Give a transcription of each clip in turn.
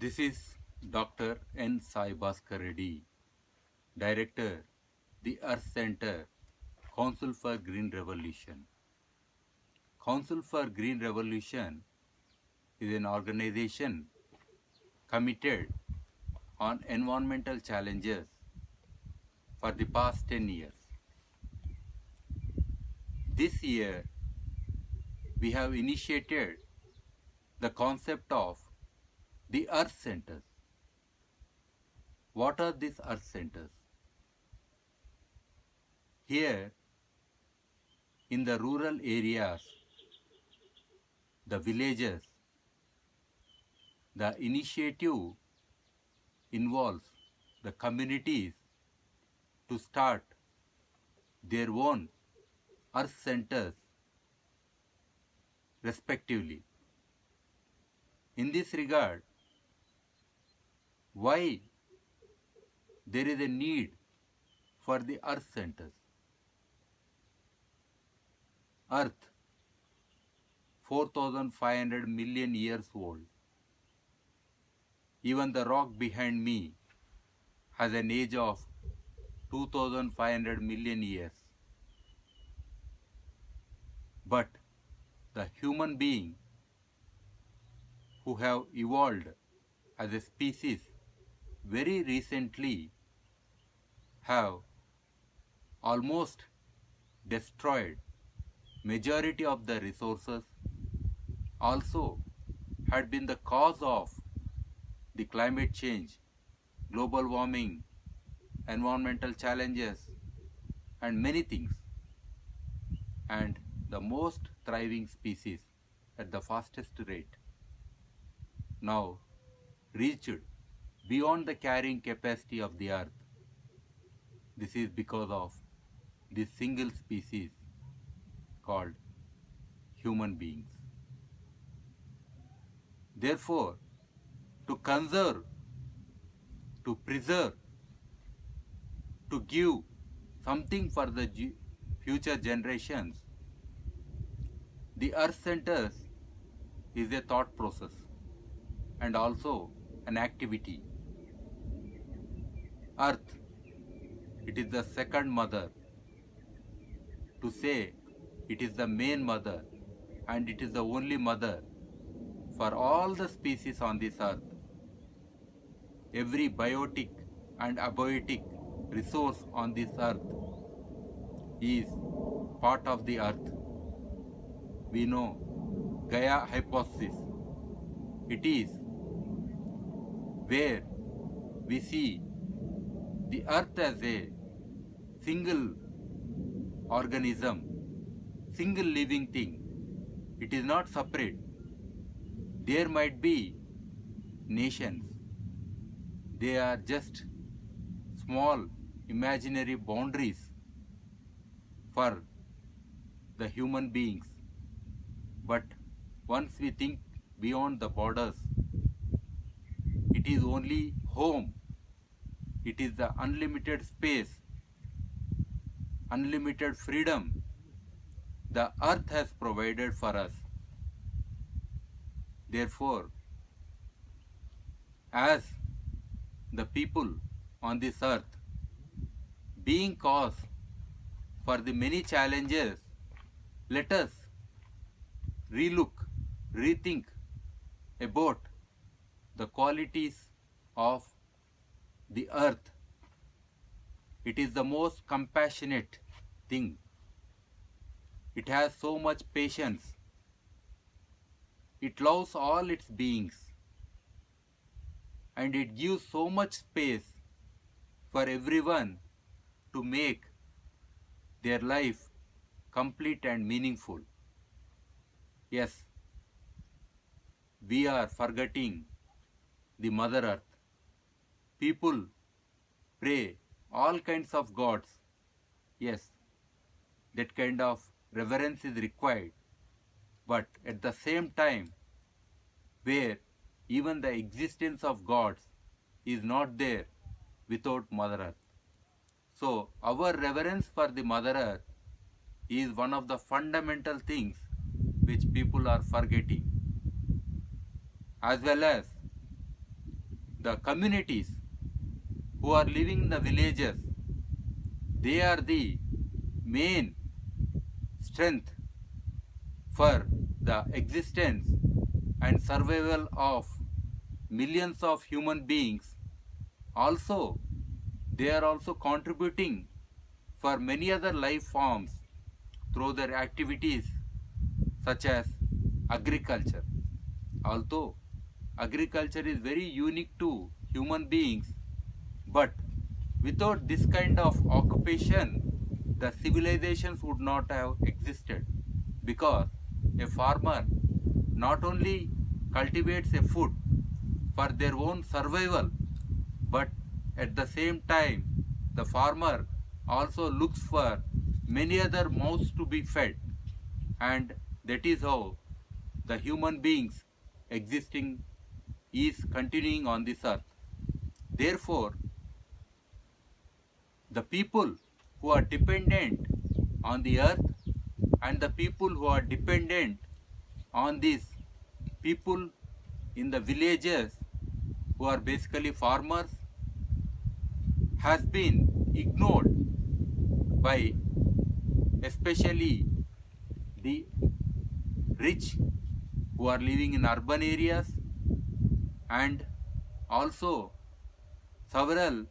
This is Dr. N. Sai Bhaskar Reddy, Director, the Earth Center, Council for Green Revolution. Council for Green Revolution is an organization committed on environmental challenges for the past 10 years. This year, we have initiated the concept of the Earth Centers. What are these Earth Centers? Here, in the rural areas, the villages, the initiative involves the communities to start their own Earth Centers respectively. In this regard, why there is a need for the Earth Centers? Earth, 4,500 million years old. Even the rock behind me has an age of 2,500 million years. But the human being who have evolved as a species very recently have almost destroyed majority of the resources, also had been the cause of the climate change, global warming, environmental challenges, and many things, and the most thriving species at the fastest rate now reached beyond the carrying capacity of the earth. This is because of this single species called human beings. Therefore, to conserve, to preserve, to give something for the future generations, the Earth Centers is a thought process and also an activity. Earth, it is the second mother. To say it is the main mother and it is the only mother for all the species on this earth. Every biotic and abiotic resource on this earth is part of the earth. We know Gaia hypothesis. It is where we see the earth as a single organism, single living thing. It is not separate. There might be nations. They are just small imaginary boundaries for the human beings. But once we think beyond the borders, it is only home. It is the unlimited space, unlimited freedom the earth has provided for us. Therefore, as the people on this earth, being cause for the many challenges, let us relook, rethink about the qualities of the earth. It is the most compassionate thing. It has so much patience. It loves all its beings. And it gives so much space for everyone to make their life complete and meaningful. Yes, we are forgetting the Mother Earth. People pray all kinds of gods. Yes, that kind of reverence is required. But at the same time, where even the existence of gods is not there without Mother Earth. So our reverence for the Mother Earth is one of the fundamental things which people are forgetting. As well as the communities who are living in the villages, they are the main strength for the existence and survival of millions of human beings. Also, they are also contributing for many other life forms through their activities such as agriculture. Although agriculture is very unique to human beings, but without this kind of occupation, the civilizations would not have existed, because a farmer not only cultivates a food for their own survival, but at the same time the farmer also looks for many other mouths to be fed, and that is how the human beings existing is continuing on this earth. Therefore, the people who are dependent on the earth and the people who are dependent on these people in the villages, who are basically farmers, has been ignored by especially the rich who are living in urban areas, and also several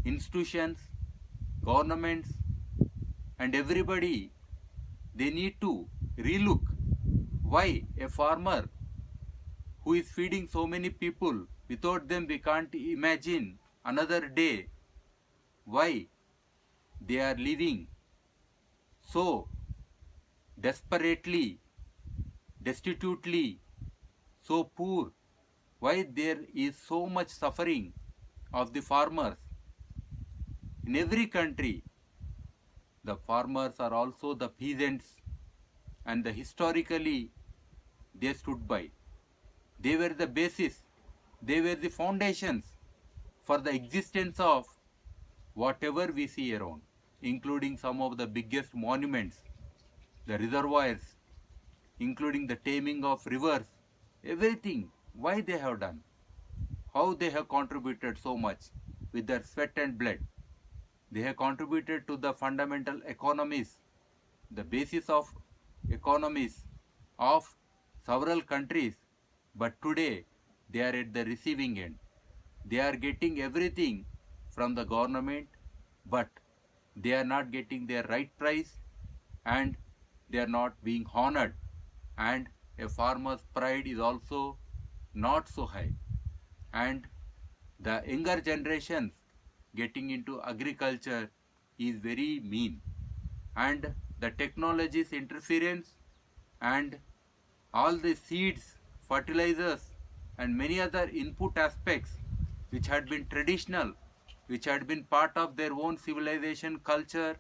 institutions, governments, and everybody, they need to relook why a farmer who is feeding so many people, without them we can't imagine another day, why they are living so desperately, destitutely, so poor, why there is so much suffering of the farmers. In every country, the farmers are also the peasants, and historically they stood by. They were the basis, they were the foundations for the existence of whatever we see around, including some of the biggest monuments, the reservoirs, including the taming of rivers, everything. Why they have done, how they have contributed so much with their sweat and blood. They have contributed to the fundamental economies, the basis of economies of several countries, but today they are at the receiving end. They are getting everything from the government, but they are not getting their right price, and they are not being honored, and a farmer's pride is also not so high. And the younger generations getting into agriculture is very mean, and the technology's interference and all the seeds, fertilizers, and many other input aspects which had been traditional, which had been part of their own civilization culture,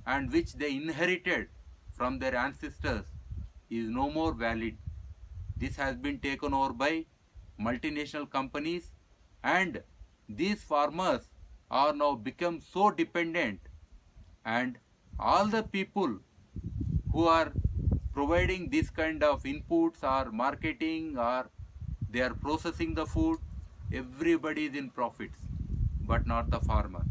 and which they inherited from their ancestors, is no more valid. This has been taken over by multinational companies, and these farmers are now become so dependent, and all the people who are providing this kind of inputs or marketing, or they are processing the food, everybody is in profits, but not the farmer.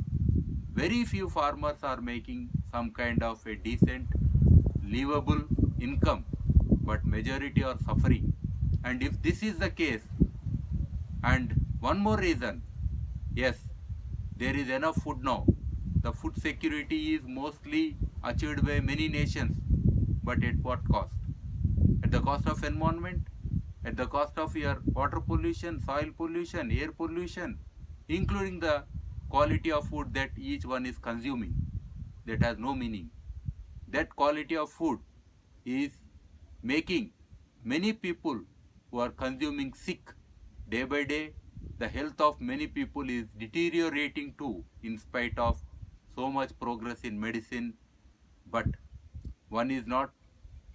Very few farmers are making some kind of a decent, livable income, but majority are suffering. And if this is the case, and one more reason, yes, there is enough food now. The food security is mostly achieved by many nations, but at what cost? At the cost of environment, at the cost of your water pollution, soil pollution, air pollution, including the quality of food that each one is consuming. That has no meaning. That quality of food is making many people who are consuming sick. Day by day, the health of many people is deteriorating too, in spite of so much progress in medicine. But one is not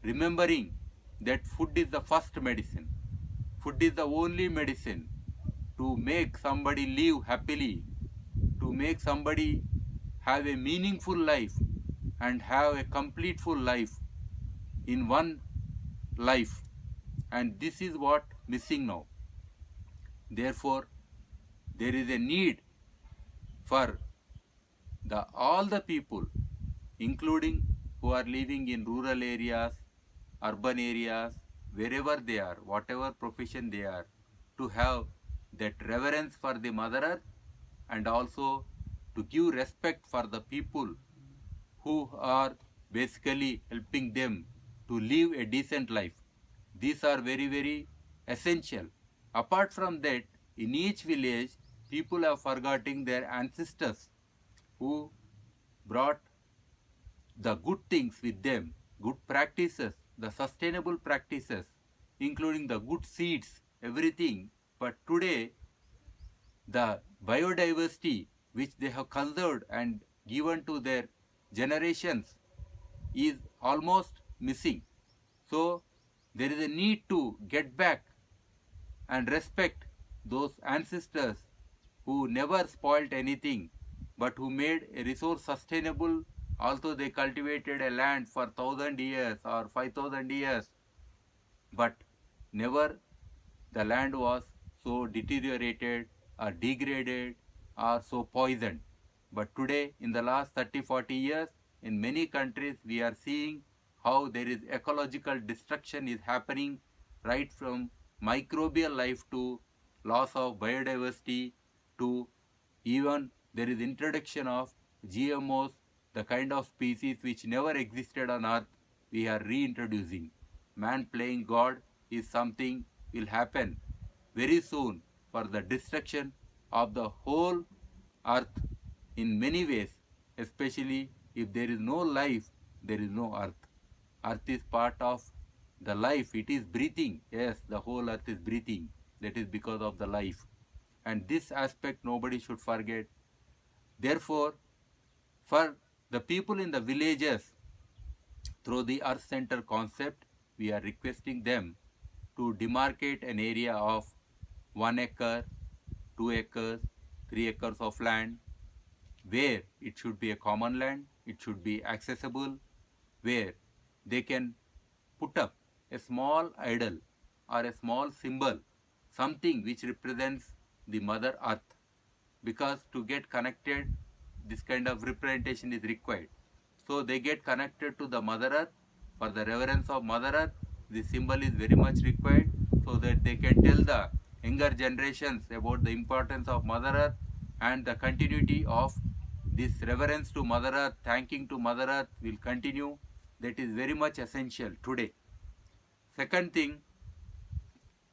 remembering that food is the first medicine. Food is the only medicine to make somebody live happily, to make somebody have a meaningful life and have a complete full life in one life. And this is what missing now. Therefore, there is a need for all the people, including who are living in rural areas, urban areas, wherever they are, whatever profession they are, to have that reverence for the Mother Earth, and also to give respect for the people who are basically helping them to live a decent life. These are very, very essential. Apart from that, in each village, people are forgetting their ancestors who brought the good things with them, good practices, the sustainable practices, including the good seeds, everything. But today, the biodiversity which they have conserved and given to their generations is almost missing. So there is a need to get back and respect those ancestors who never spoilt anything but who made a resource sustainable. Also they cultivated a land for 1,000 years or 5,000 years, but never the land was so deteriorated or degraded or so poisoned. But today, in the last 30-40 years, in many countries, we are seeing how there is ecological destruction is happening, right from microbial life to loss of biodiversity to even there is introduction of GMOs, the kind of species which never existed on earth, we are reintroducing. Man playing God is something will happen very soon for the destruction of the whole earth in many ways, especially if there is no life, there is no earth. Earth is part of the life, it is breathing. Yes, the whole earth is breathing. That is because of the life. And this aspect nobody should forget. Therefore, for the people in the villages, through the Earth Center concept, we are requesting them to demarcate an area of 1 acre, 2 acres, 3 acres of land, where it should be a common land, it should be accessible, where they can put up a small idol or a small symbol, something which represents the Mother Earth. Because to get connected, this kind of representation is required. So they get connected to the Mother Earth. For the reverence of Mother Earth, this symbol is very much required, so that they can tell the younger generations about the importance of Mother Earth and the continuity of this reverence to Mother Earth, thanking to Mother Earth will continue. That is very much essential today. Second thing,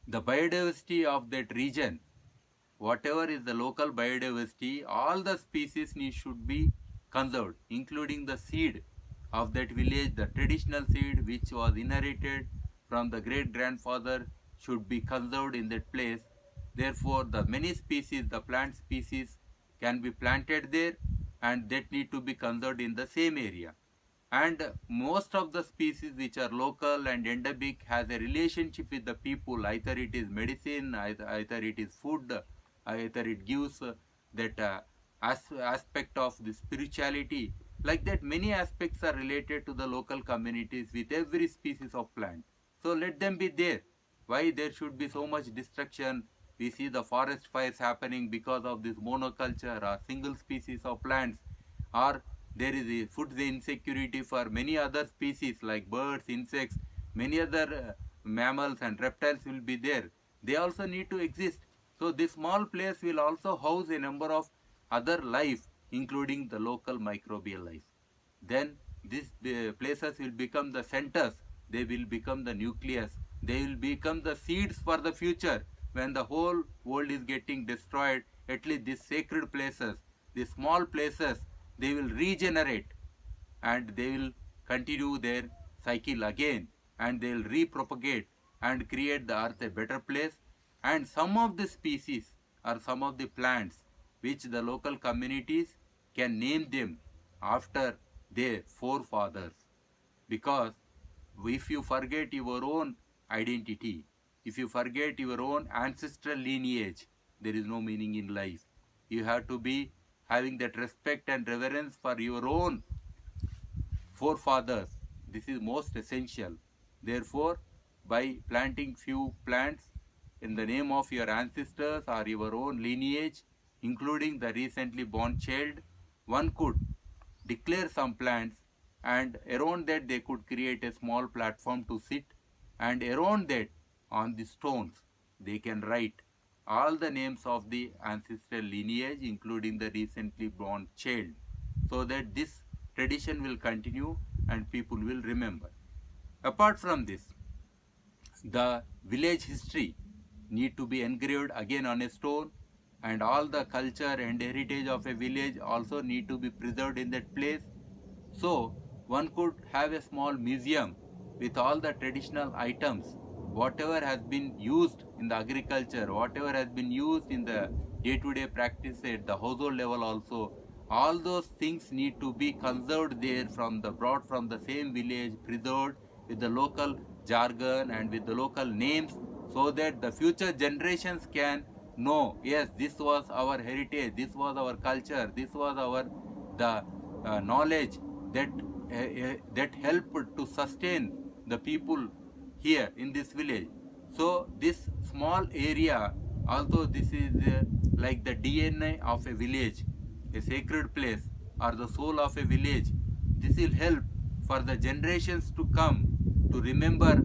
the biodiversity of that region, whatever is the local biodiversity, all the species should be conserved, including the seed of that village, the traditional seed which was inherited from the great grandfather should be conserved in that place. Therefore, the many species, the plant species can be planted there, and that need to be conserved in the same area. And most of the species which are local and endemic has a relationship with the people. Either it is medicine, either it is food, either it gives that aspect of the spirituality. Like that, many aspects are related to the local communities with every species of plant. So let them be there. Why there should be so much destruction? We see the forest fires happening because of this monoculture or single species of plants, or there is a food insecurity for many other species like birds, insects, many other mammals and reptiles will be there. They also need to exist. So this small place will also house a number of other life, including the local microbial life. Then these places will become the centers, they will become the nucleus, they will become the seeds for the future. When the whole world is getting destroyed, at least these sacred places, these small places, they will regenerate and they will continue their cycle again, and they will repropagate and create the earth a better place. And some of the species or some of the plants which the local communities can name them after their forefathers. Because if you forget your own identity, if you forget your own ancestral lineage, there is no meaning in life. You have to be having that respect and reverence for your own forefathers. This is most essential. Therefore, by planting few plants in the name of your ancestors or your own lineage, including the recently born child, one could declare some plants, and around that they could create a small platform to sit, and around that on the stones they can write all the names of the ancestral lineage, including the recently born child, so that this tradition will continue and people will remember. Apart from this, the village history need to be engraved again on a stone, and all the culture and heritage of a village also need to be preserved in that place. So one could have a small museum with all the traditional items, whatever has been used in the agriculture, whatever has been used in the day-to-day practice at the household level also, all those things need to be conserved there, brought from the same village, preserved with the local jargon and with the local names, so that the future generations can know, yes, this was our heritage, this was our culture, this was our knowledge that helped to sustain the people here in this village. So this small area, although this is like the DNA of a village, a sacred place or the soul of a village, this will help for the generations to come to remember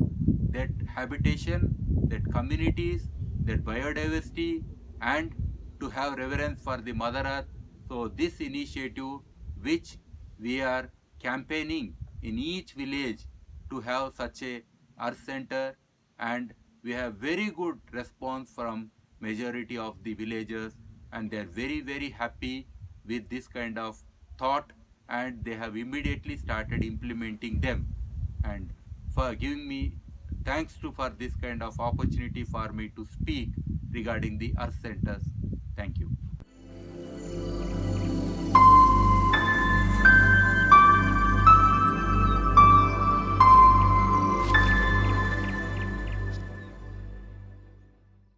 that habitation, that communities, that biodiversity, and to have reverence for the Mother Earth. So this initiative, which we are campaigning in each village to have such a earth center, and we have very good response from majority of the villagers, and they are very happy with this kind of thought, and they have immediately started implementing them. And for giving me thanks for this kind of opportunity for me to speak regarding the earth centers. Thank you.